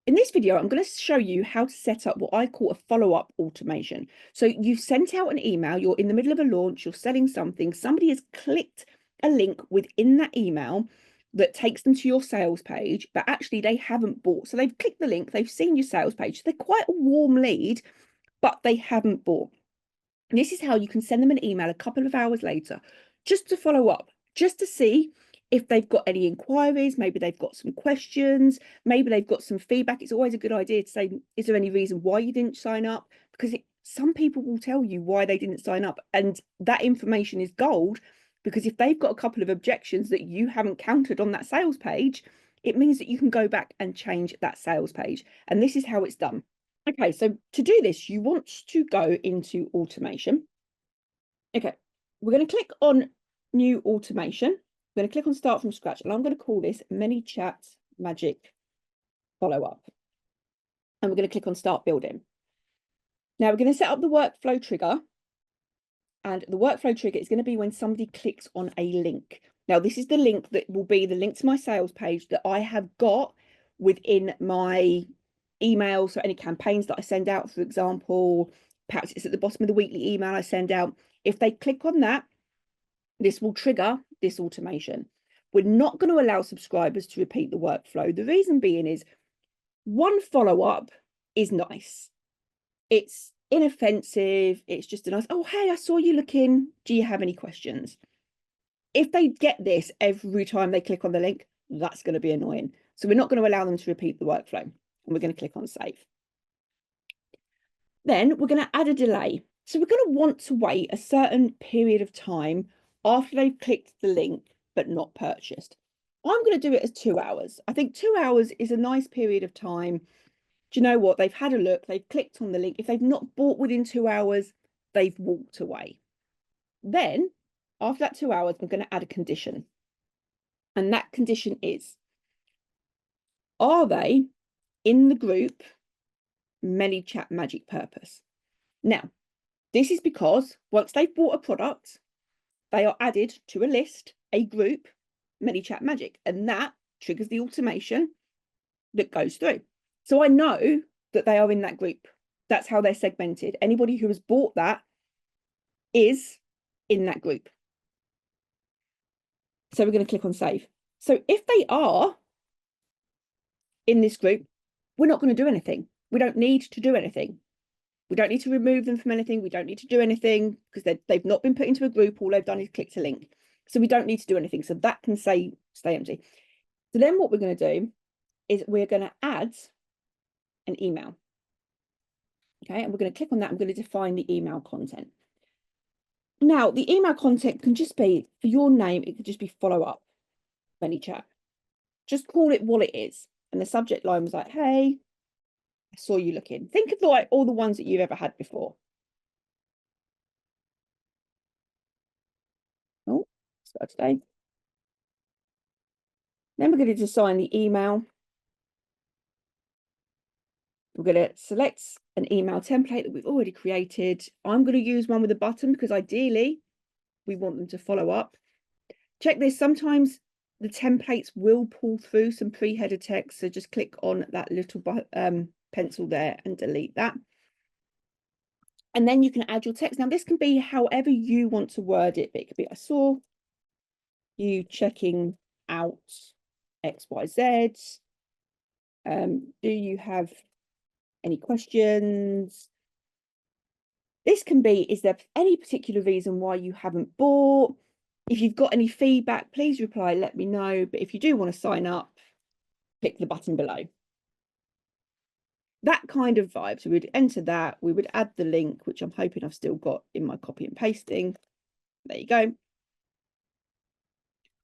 In this video, I'm going to show you how to set up what I call a follow-up automation. So you've sent out an email, you're in the middle of a launch, you're selling something, somebody has clicked a link within that email that takes them to your sales page, but actually they haven't bought. So they've clicked the link, they've seen your sales page. They're quite a warm lead, but they haven't bought. And this is how you can send them an email a couple of hours later, just to follow up, just to see if they've got any inquiries, maybe they've got some questions, maybe they've got some feedback. It's always a good idea to say, is there any reason why you didn't sign up? Because some people will tell you why they didn't sign up. And that information is gold, because if they've got a couple of objections that you haven't countered on that sales page, it means that you can go back and change that sales page. And this is how it's done. Okay, so to do this, you want to go into automation. Okay, we're going to click on new automation. We're going to click on start from scratch, and I'm going to call this ManyChat Magic Follow-up. And we're going to click on start building. Now we're going to set up the workflow trigger. And the workflow trigger is going to be when somebody clicks on a link. Now, this is the link that will be the link to my sales page that I have got within my email. So any campaigns that I send out, for example, perhaps it's at the bottom of the weekly email I send out. If they click on that, this will trigger this automation. We're not going to allow subscribers to repeat the workflow. The reason being is one follow-up is nice. It's inoffensive. It's just a nice, oh, hey, I saw you looking. Do you have any questions? If they get this every time they click on the link, that's going to be annoying. So we're not going to allow them to repeat the workflow. And we're going to click on save. Then we're going to add a delay. So we're going to want to wait a certain period of time after they've clicked the link but not purchased. I'm going to do it as 2 hours. I think 2 hours is a nice period of time. Do you know what? They've had a look, they've clicked on the link. If they've not bought within 2 hours, they've walked away. Then after that 2 hours, I'm going to add a condition. And that condition is, are they in the group ManyChat Magic Purpose? Now, this is because once they've bought a product, they are added to a list, a group, ManyChat Magic, and that triggers the automation that goes through. So I know that they are in that group. That's how they're segmented. Anybody who has bought that is in that group. So we're going to click on save. So if they are in this group, we're not going to do anything. We don't need to do anything. We don't need to remove them from anything. We don't need to do anything because they've not been put into a group. All they've done is click to link. So we don't need to do anything. So that can stay empty. So then what we're going to do is we're going to add an email. Okay, and we're going to click on that. I'm going to define the email content. Now, the email content can just be, for your name, it could just be follow-up, ManyChat. Just call it what it is. And the subject line was like, hey, I saw you looking. Think of like all the ones that you've ever had before. Oh, start today. Then we're going to design the email. We're going to select an email template that we've already created. I'm going to use one with a button because ideally we want them to follow up. Check this. Sometimes the templates will pull through some pre-header text. So just click on that little pencil there and delete that. And then you can add your text. Now, this can be however you want to word it, but it could be, I saw you checking out XYZ. Do you have any questions? This can be, is there any particular reason why you haven't bought? If you've got any feedback, please reply, let me know. But if you do want to sign up, click the button below. That kind of vibe. So we'd enter that, we would add the link, which I'm hoping I've still got in my copy and pasting. There you go.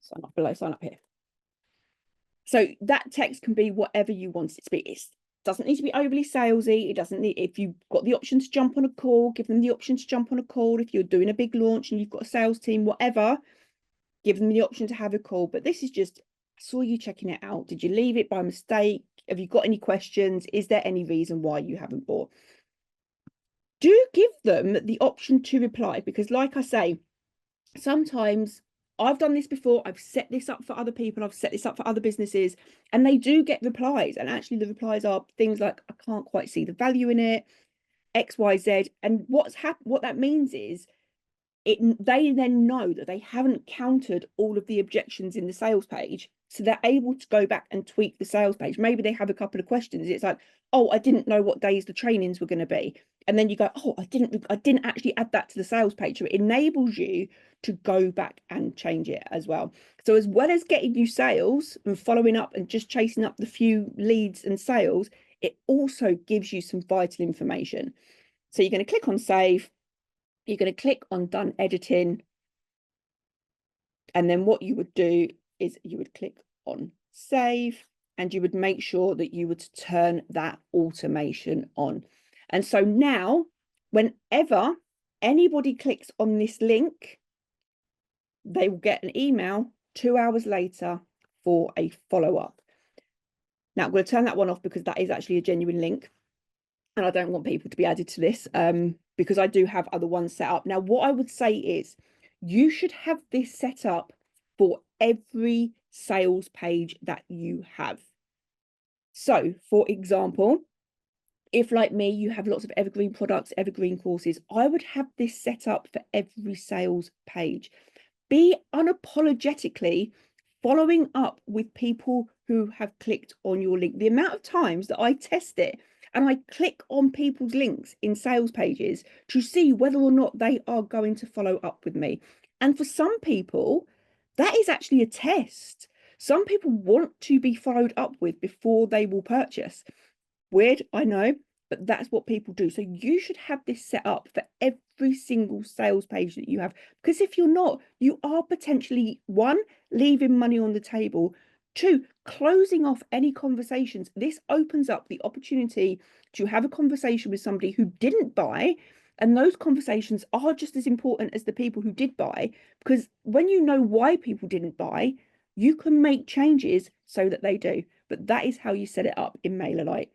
Sign up below, sign up here. So that text can be whatever you want it to be. It doesn't need to be overly salesy. It doesn't need, if you've got the option to jump on a call, give them the option to jump on a call. If you're doing a big launch and you've got a sales team, whatever, give them the option to have a call. But this is just, I saw you checking it out. Did you leave it by mistake? Have you got any questions? Is there any reason why you haven't bought? Do give them the option to reply, because like I say, sometimes I've done this before. I've set this up for other people. I've set this up for other businesses, and they do get replies. And actually, the replies are things like, I can't quite see the value in it, X, Y, Z. And what that means is they then know that they haven't countered all of the objections in the sales page. So they're able to go back and tweak the sales page. Maybe they have a couple of questions. It's like, oh, I didn't know what days the trainings were going to be. And then you go, oh, I didn't actually add that to the sales page. So it enables you to go back and change it as well. So as well as getting you sales and following up and just chasing up the few leads and sales, it also gives you some vital information. So you're going to click on save. You're going to click on done editing. And then what you would do is you would click on save, and you would make sure that you would turn that automation on. And so now, whenever anybody clicks on this link, they will get an email 2 hours later for a follow-up. Now, I'm going to turn that one off because that is actually a genuine link. And I don't want people to be added to this because I do have other ones set up. Now, what I would say is you should have this set up for every sales page that you have. So, for example, if like me, you have lots of evergreen products, evergreen courses, I would have this set up for every sales page. Be unapologetically following up with people who have clicked on your link. The amount of times that I test it and I click on people's links in sales pages to see whether or not they are going to follow up with me. And for some people, that is actually a test. Some people want to be followed up with before they will purchase. Weird, I know, but that's what people do. So you should have this set up for every single sales page that you have, because if you're not, you are potentially, one, leaving money on the table, two, closing off any conversations. This opens up the opportunity to have a conversation with somebody who didn't buy, and those conversations are just as important as the people who did buy, because when you know why people didn't buy, you can make changes so that they do. But that is how you set it up in MailerLite.